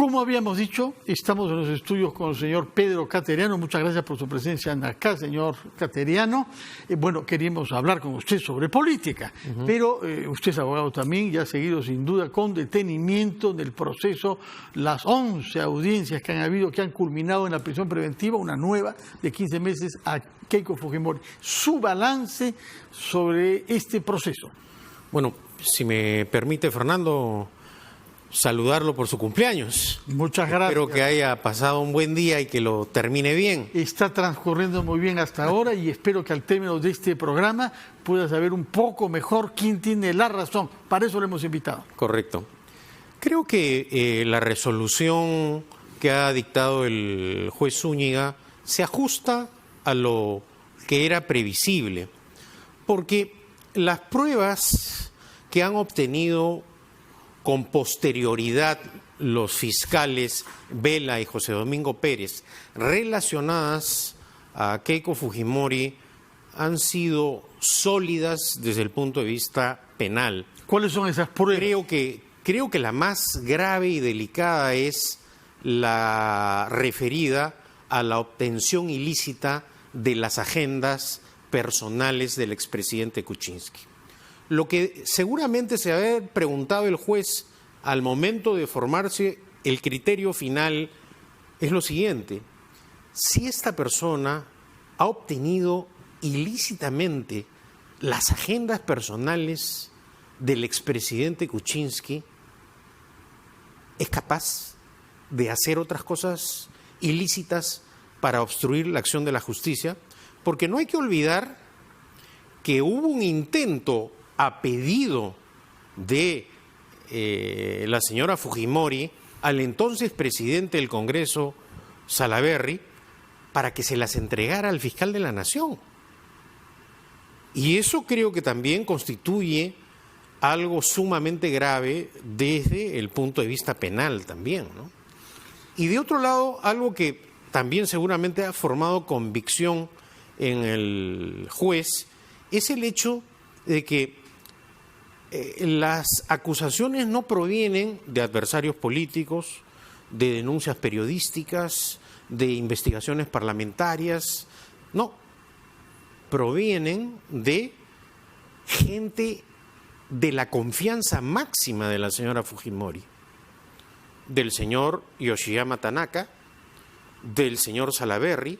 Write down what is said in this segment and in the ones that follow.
Como habíamos dicho, estamos en los estudios con el señor Pedro Cateriano. Muchas gracias por su presencia acá, señor Cateriano. Bueno, queríamos hablar con usted sobre política, pero usted es abogado también y ha seguido sin duda con detenimiento del proceso las 11 audiencias que han habido, que han culminado en la prisión preventiva, una nueva de 15 meses a Keiko Fujimori. Su balance sobre este proceso. Bueno, si me permite, Fernando, saludarlo por su cumpleaños. Muchas gracias. Espero que haya pasado un buen día y que lo termine bien. Está transcurriendo muy bien hasta ahora y espero que al término de este programa pueda saber un poco mejor quién tiene la razón. Para eso lo hemos invitado. Correcto. Creo que la resolución que ha dictado el juez Zúñiga se ajusta a lo que era previsible, porque las pruebas que han obtenido con posterioridad los fiscales Vela y José Domingo Pérez relacionadas a Keiko Fujimori han sido sólidas desde el punto de vista penal. ¿Cuáles son esas pruebas? Creo que la más grave y delicada es la referida a la obtención ilícita de las agendas personales del expresidente Kuczynski. Lo que seguramente se había preguntado el juez al momento de formarse el criterio final es lo siguiente: si esta persona ha obtenido ilícitamente las agendas personales del expresidente Kuczynski, ¿es capaz de hacer otras cosas ilícitas para obstruir la acción de la justicia? Porque no hay que olvidar que hubo un intento a pedido de la señora Fujimori al entonces presidente del Congreso, Salaverry, para que se las entregara al fiscal de la Nación. Y eso creo que también constituye algo sumamente grave desde el punto de vista penal también, ¿no? Y de otro lado, algo que también seguramente ha formado convicción en el juez es el hecho de que las acusaciones no provienen de adversarios políticos, de denuncias periodísticas, de investigaciones parlamentarias, no, provienen de gente de la confianza máxima de la señora Fujimori, del señor Yoshiyama Tanaka, del señor Salaverry,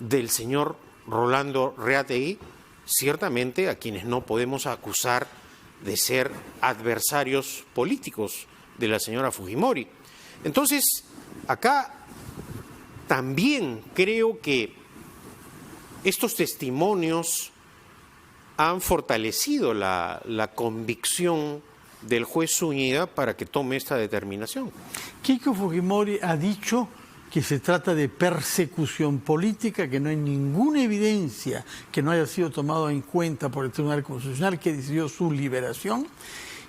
del señor Rolando Reategui, ciertamente a quienes no podemos acusar de ser adversarios políticos de la señora Fujimori. Entonces, acá también creo que estos testimonios han fortalecido la convicción del juez Zúñiga para que tome esta determinación. Keiko Fujimori ha dicho que se trata de persecución política, que no hay ninguna evidencia que no haya sido tomado en cuenta por el Tribunal Constitucional que decidió su liberación,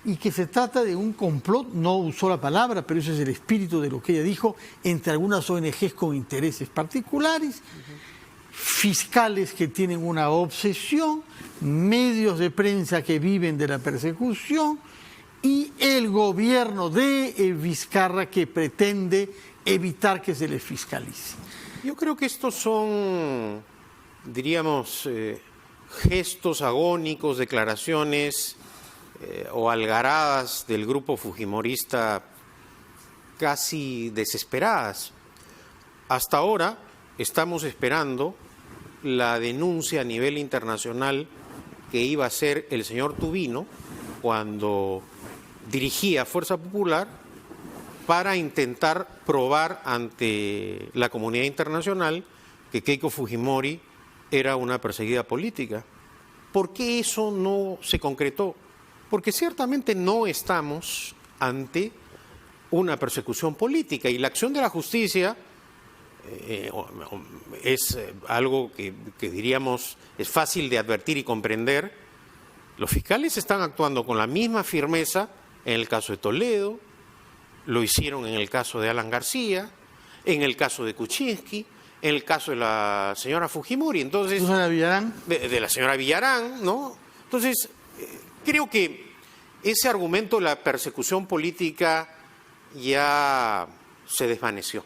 y que se trata de un complot, no usó la palabra, pero ese es el espíritu de lo que ella dijo, entre algunas ONGs con intereses particulares, fiscales que tienen una obsesión, medios de prensa que viven de la persecución y el gobierno de Vizcarra que pretende evitar que se les fiscalice. Yo creo que estos son, diríamos, gestos agónicos, declaraciones o algaradas del grupo fujimorista casi desesperadas. Hasta ahora estamos esperando la denuncia a nivel internacional que iba a hacer el señor Tubino cuando dirigía Fuerza Popular para intentar probar ante la comunidad internacional que Keiko Fujimori era una perseguida política. ¿Por qué eso no se concretó? Porque ciertamente no estamos ante una persecución política y la acción de la justicia es algo que diríamos es fácil de advertir y comprender. Los fiscales están actuando con la misma firmeza en el caso de Toledo, lo hicieron en el caso de Alan García, en el caso de Kuczynski, en el caso de la señora Fujimori, entonces de la señora Villarán, ¿no? Entonces, creo que ese argumento de la persecución política ya se desvaneció.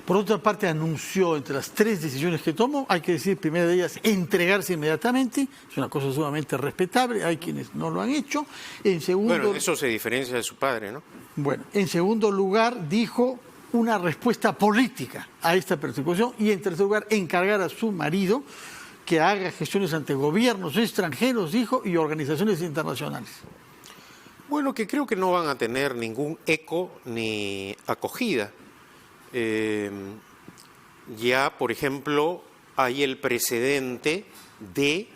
Por otra parte, anunció entre las 3 decisiones que tomó, hay que decir, primera de ellas, entregarse inmediatamente, es una cosa sumamente respetable, hay quienes no lo han hecho. En segundo, Bueno, eso se diferencia de su padre, ¿no? Bueno, en segundo lugar, dijo una respuesta política a esta persecución y en tercer lugar, encargar a su marido que haga gestiones ante gobiernos extranjeros, dijo, y organizaciones internacionales. Bueno, que creo que no van a tener ningún eco ni acogida. Ya, por ejemplo, hay el precedente de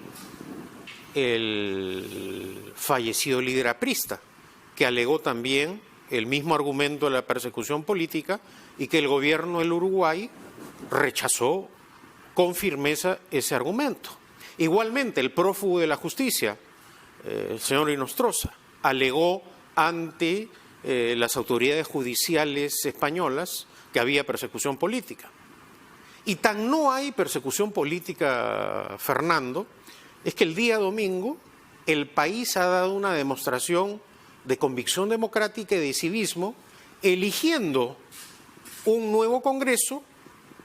el fallecido líder aprista, que alegó también el mismo argumento de la persecución política y que el gobierno del Uruguay rechazó con firmeza ese argumento. Igualmente, el prófugo de la justicia, el señor Inostroza, alegó ante las autoridades judiciales españolas que había persecución política. Y tan no hay persecución política, Fernando, es que el día domingo el país ha dado una demostración de convicción democrática y de civismo, eligiendo un nuevo Congreso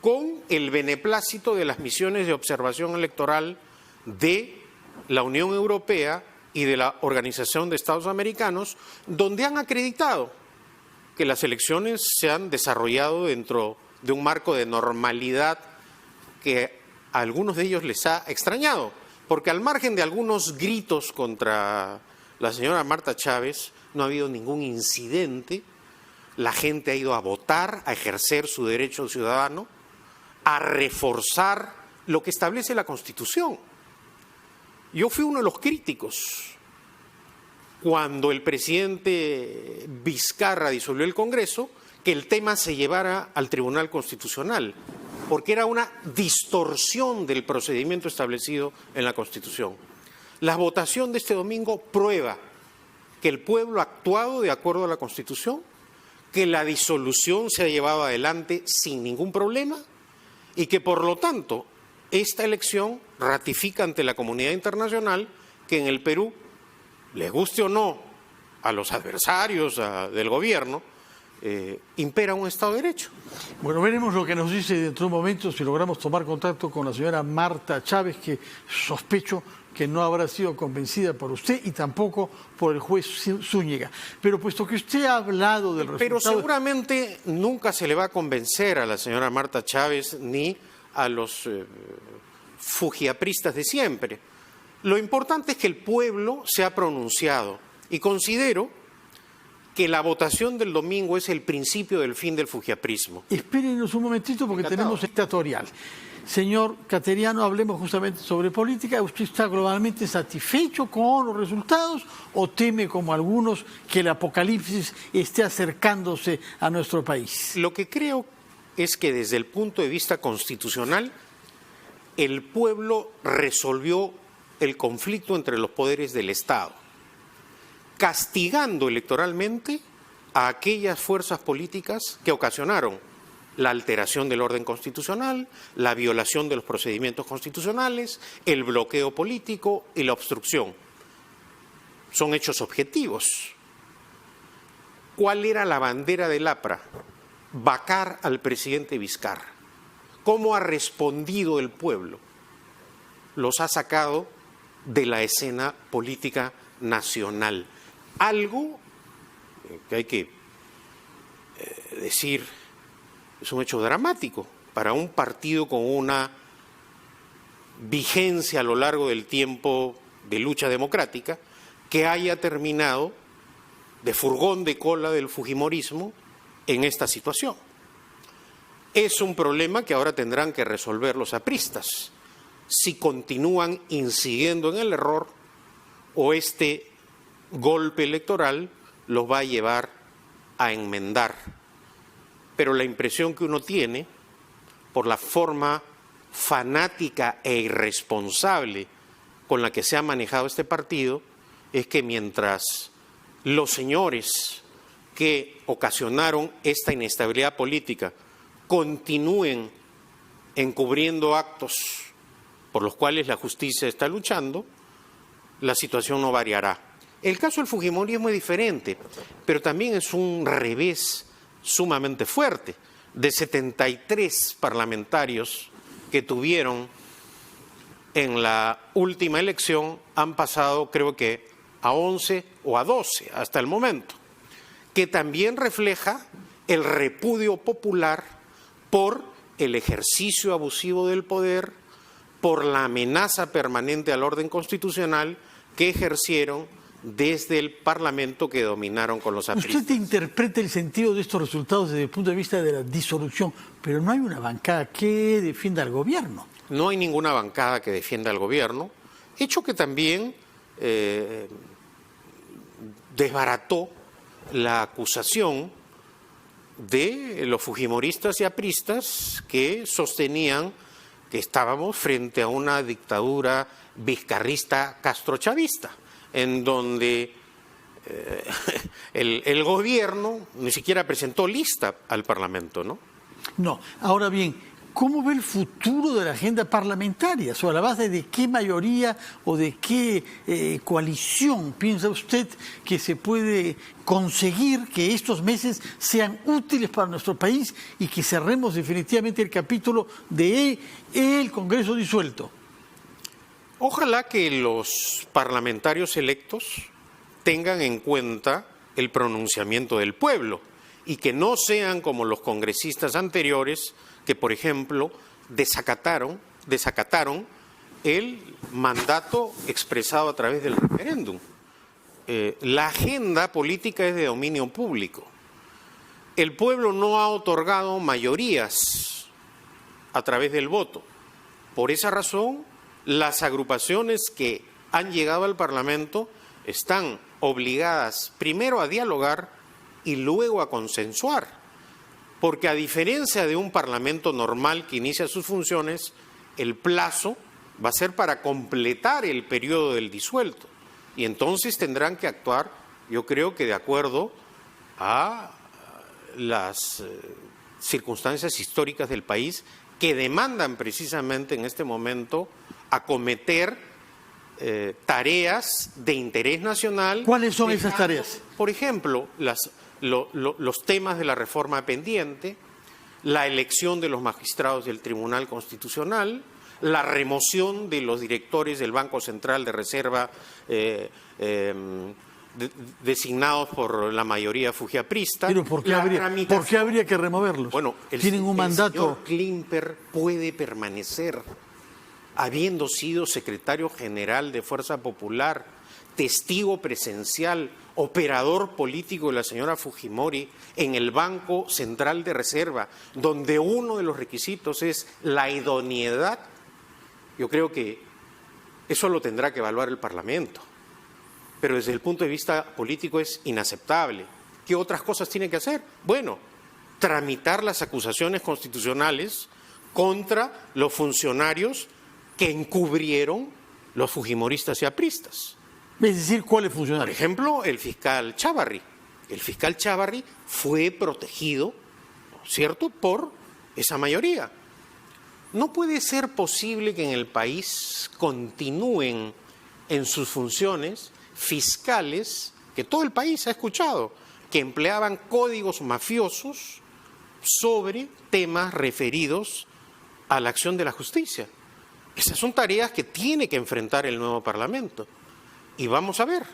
con el beneplácito de las misiones de observación electoral de la Unión Europea y de la Organización de Estados Americanos, donde han acreditado que las elecciones se han desarrollado dentro de un marco de normalidad que a algunos de ellos les ha extrañado, porque al margen de algunos gritos contra la señora Marta Chávez, no ha habido ningún incidente, la gente ha ido a votar, a ejercer su derecho ciudadano, a reforzar lo que establece la Constitución. Yo fui uno de los críticos cuando el presidente Vizcarra disolvió el Congreso, que el tema se llevara al Tribunal Constitucional, porque era una distorsión del procedimiento establecido en la Constitución. La votación de este domingo prueba que el pueblo ha actuado de acuerdo a la Constitución, que la disolución se ha llevado adelante sin ningún problema y que, por lo tanto, esta elección ratifica ante la comunidad internacional que en el Perú, les guste o no a los adversarios del gobierno, impera un Estado de Derecho. Bueno, veremos lo que nos dice dentro de un momento si logramos tomar contacto con la señora Marta Chávez, que sospecho que no habrá sido convencida por usted y tampoco por el juez Zúñiga. Pero puesto que usted ha hablado del resultado... Pero seguramente nunca se le va a convencer a la señora Marta Chávez ni a los fujiapristas de siempre. Lo importante es que el pueblo se ha pronunciado y considero que la votación del domingo es el principio del fin del fujiaprismo. Espérenos un momentito porque tenemos dictatorial. Señor Cateriano, hablemos justamente sobre política. ¿Usted está globalmente satisfecho con los resultados o teme, como algunos, que el apocalipsis esté acercándose a nuestro país? Lo que creo es que desde el punto de vista constitucional, el pueblo resolvió el conflicto entre los poderes del Estado, castigando electoralmente a aquellas fuerzas políticas que ocasionaron la alteración del orden constitucional, la violación de los procedimientos constitucionales, el bloqueo político y la obstrucción. Son hechos objetivos. ¿Cuál era la bandera del APRA? Vacar al presidente Vizcarra. ¿Cómo ha respondido el pueblo? Los ha sacado de la escena política nacional. Algo que hay que decir es un hecho dramático para un partido con una vigencia a lo largo del tiempo de lucha democrática que haya terminado de furgón de cola del fujimorismo en esta situación. Es un problema que ahora tendrán que resolver los apristas si continúan incidiendo en el error o este golpe electoral los va a llevar a enmendar. Pero la impresión que uno tiene, por la forma fanática e irresponsable con la que se ha manejado este partido, es que mientras los señores que ocasionaron esta inestabilidad política continúen encubriendo actos por los cuales la justicia está luchando, la situación no variará. El caso del fujimorismo es diferente, pero también es un revés sumamente fuerte. De 73 parlamentarios que tuvieron en la última elección, han pasado creo que a 11 o a 12 hasta el momento, que también refleja el repudio popular por el ejercicio abusivo del poder, por la amenaza permanente al orden constitucional que ejercieron desde el Parlamento que dominaron con los apristas. Usted interpreta el sentido de estos resultados desde el punto de vista de la disolución, pero no hay una bancada que defienda al gobierno. No hay ninguna bancada que defienda al gobierno, hecho que también desbarató la acusación de los fujimoristas y apristas que sostenían que estábamos frente a una dictadura vizcarrista castrochavista, en donde el gobierno ni siquiera presentó lista al Parlamento, ¿no? No. Ahora bien, ¿cómo ve el futuro de la agenda parlamentaria? ¿Sobre la base de qué mayoría o de qué coalición piensa usted que se puede conseguir que estos meses sean útiles para nuestro país y que cerremos definitivamente el capítulo de el Congreso disuelto? Ojalá que los parlamentarios electos tengan en cuenta el pronunciamiento del pueblo y que no sean como los congresistas anteriores que, por ejemplo, desacataron el mandato expresado a través del referéndum. La agenda política es de dominio público. El pueblo no ha otorgado mayorías a través del voto. Por esa razón, las agrupaciones que han llegado al Parlamento están obligadas primero a dialogar y luego a consensuar, porque a diferencia de un Parlamento normal que inicia sus funciones, el plazo va a ser para completar el periodo del disuelto y entonces tendrán que actuar, yo creo que de acuerdo a las circunstancias históricas del país que demandan precisamente en este momento acometer tareas de interés nacional. ¿Cuáles son esas tareas? Por ejemplo, los temas de la reforma pendiente, la elección de los magistrados del Tribunal Constitucional, la remoción de los directores del Banco Central de Reserva designados por la mayoría fujiaprista. Pero ¿por qué habría que removerlos? Bueno, tienen un mandato. El señor Klimper puede permanecer, habiendo sido secretario general de Fuerza Popular, testigo presencial, operador político de la señora Fujimori en el Banco Central de Reserva, donde uno de los requisitos es la idoneidad. Yo creo que eso lo tendrá que evaluar el Parlamento, pero desde el punto de vista político es inaceptable. ¿Qué otras cosas tiene que hacer? Bueno, tramitar las acusaciones constitucionales contra los funcionarios que encubrieron los fujimoristas y apristas. Es decir, ¿cuáles Por funcionarios? ejemplo, el fiscal Chávarri. El fiscal Chávarri fue protegido, ¿cierto?, por esa mayoría. No puede ser posible que en el país continúen en sus funciones fiscales que todo el país ha escuchado, que empleaban códigos mafiosos sobre temas referidos a la acción de la justicia. Esas son tareas que tiene que enfrentar el nuevo Parlamento. Y vamos a ver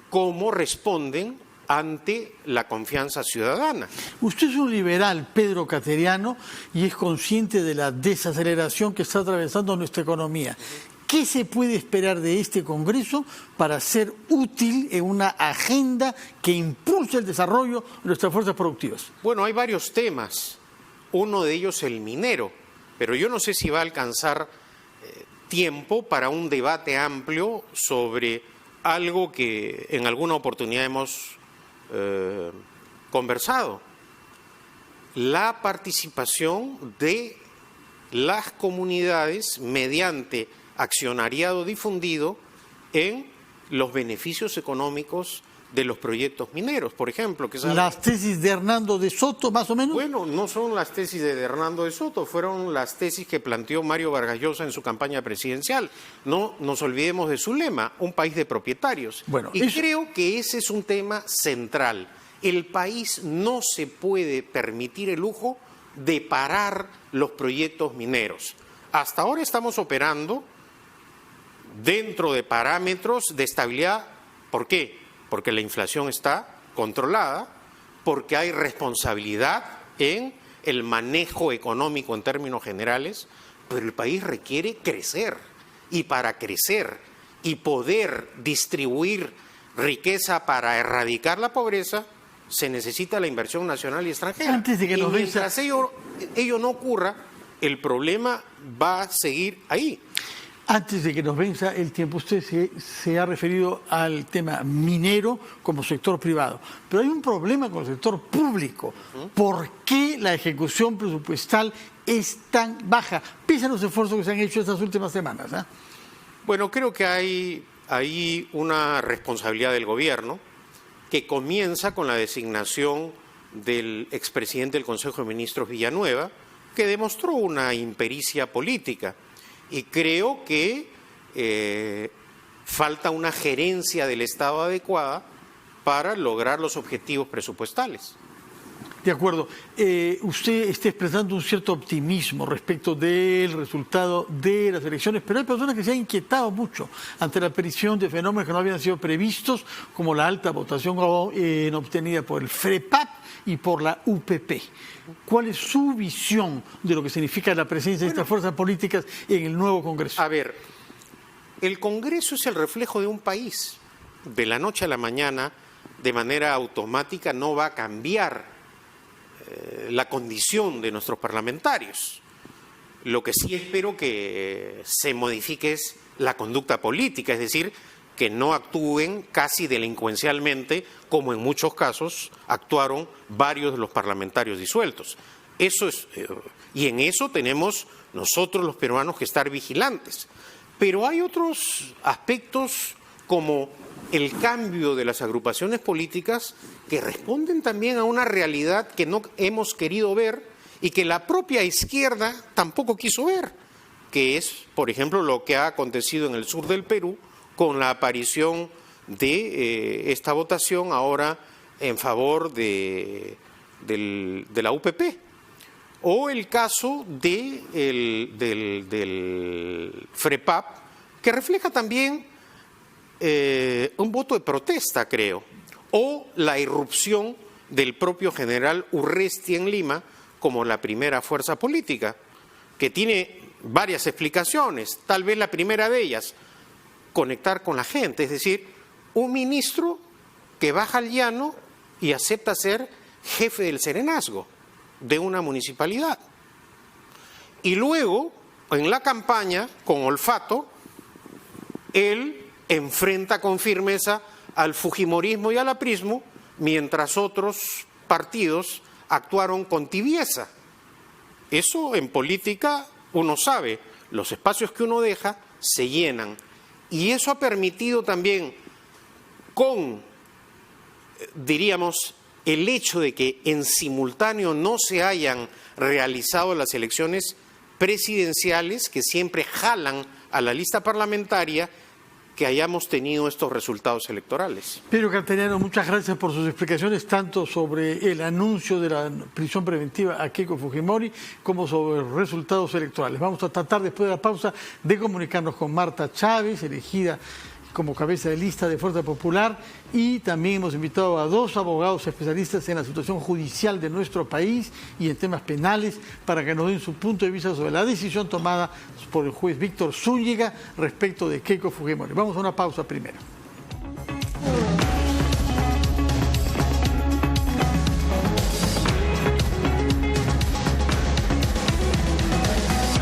cómo responden ante la confianza ciudadana. Usted es un liberal, Pedro Cateriano, y es consciente de la desaceleración que está atravesando nuestra economía. ¿Qué se puede esperar de este Congreso para ser útil en una agenda que impulse el desarrollo de nuestras fuerzas productivas? Bueno, hay varios temas. Uno de ellos el minero, pero yo no sé si va a alcanzar tiempo para un debate amplio sobre algo que en alguna oportunidad hemos conversado: la participación de las comunidades mediante accionariado difundido en los beneficios económicos de los proyectos mineros, por ejemplo. Que ¿Las tesis de Hernando de Soto, más o menos? Bueno, no son las tesis de Hernando de Soto, fueron las tesis que planteó Mario Vargas Llosa en su campaña presidencial. No nos olvidemos de su lema, un país de propietarios. Bueno, y creo que ese es un tema central. El país no se puede permitir el lujo de parar los proyectos mineros. Hasta ahora estamos operando dentro de parámetros de estabilidad. ¿Por qué? Porque la inflación está controlada, porque hay responsabilidad en el manejo económico en términos generales, pero el país requiere crecer. Y para crecer y poder distribuir riqueza para erradicar la pobreza, se necesita la inversión nacional y extranjera. Antes de que nos mientras ello no ocurra, el problema va a seguir ahí. Antes de que nos venza el tiempo, usted se ha referido al tema minero como sector privado, pero hay un problema con el sector público. ¿Por qué la ejecución presupuestal es tan baja, pese a los esfuerzos que se han hecho estas últimas semanas? Bueno, creo que hay una responsabilidad del gobierno que comienza con la designación del expresidente del Consejo de Ministros Villanueva, que demostró una impericia política. Y creo que falta una gerencia del Estado adecuada para lograr los objetivos presupuestales. De acuerdo. Usted está expresando un cierto optimismo respecto del resultado de las elecciones, pero hay personas que se han inquietado mucho ante la aparición de fenómenos que no habían sido previstos, como la alta votación obtenida por el FREPAP y por la UPP. ¿Cuál es su visión de lo que significa la presencia de estas fuerzas políticas en el nuevo Congreso? A ver, el Congreso es el reflejo de un país. De la noche a la mañana, de manera automática, no va a cambiar la condición de nuestros parlamentarios. Lo que sí espero que se modifique es la conducta política, es decir, que no actúen casi delincuencialmente, como en muchos casos actuaron varios de los parlamentarios disueltos. Eso es, y en eso tenemos nosotros los peruanos que estar vigilantes. Pero hay otros aspectos como el cambio de las agrupaciones políticas que responden también a una realidad que no hemos querido ver y que la propia izquierda tampoco quiso ver, que es, por ejemplo, lo que ha acontecido en el sur del Perú con la aparición de esta votación ahora en favor de la UPP, o el caso del FREPAP, que refleja también un voto de protesta, creo, o la irrupción del propio general Urresti en Lima como la primera fuerza política, que tiene varias explicaciones. Tal vez la primera de ellas, conectar con la gente, es decir, un ministro que baja al llano y acepta ser jefe del serenazgo de una municipalidad. Y luego, en la campaña, con olfato, él enfrenta con firmeza al fujimorismo y al aprismo, mientras otros partidos actuaron con tibieza. Eso en política uno sabe, los espacios que uno deja se llenan. Y eso ha permitido también, con, diríamos, el hecho de que en simultáneo no se hayan realizado las elecciones presidenciales, que siempre jalan a la lista parlamentaria, que hayamos tenido estos resultados electorales. Pedro Cartariano, muchas gracias por sus explicaciones, tanto sobre el anuncio de la prisión preventiva a Keiko Fujimori como sobre los resultados electorales. Vamos a tratar, después de la pausa, de comunicarnos con Marta Chávez, elegida como cabeza de lista de Fuerza Popular, y también hemos invitado a dos abogados especialistas en la situación judicial de nuestro país y en temas penales para que nos den su punto de vista sobre la decisión tomada por el juez Víctor Zúñiga respecto de Keiko Fujimori. Vamos a una pausa primero.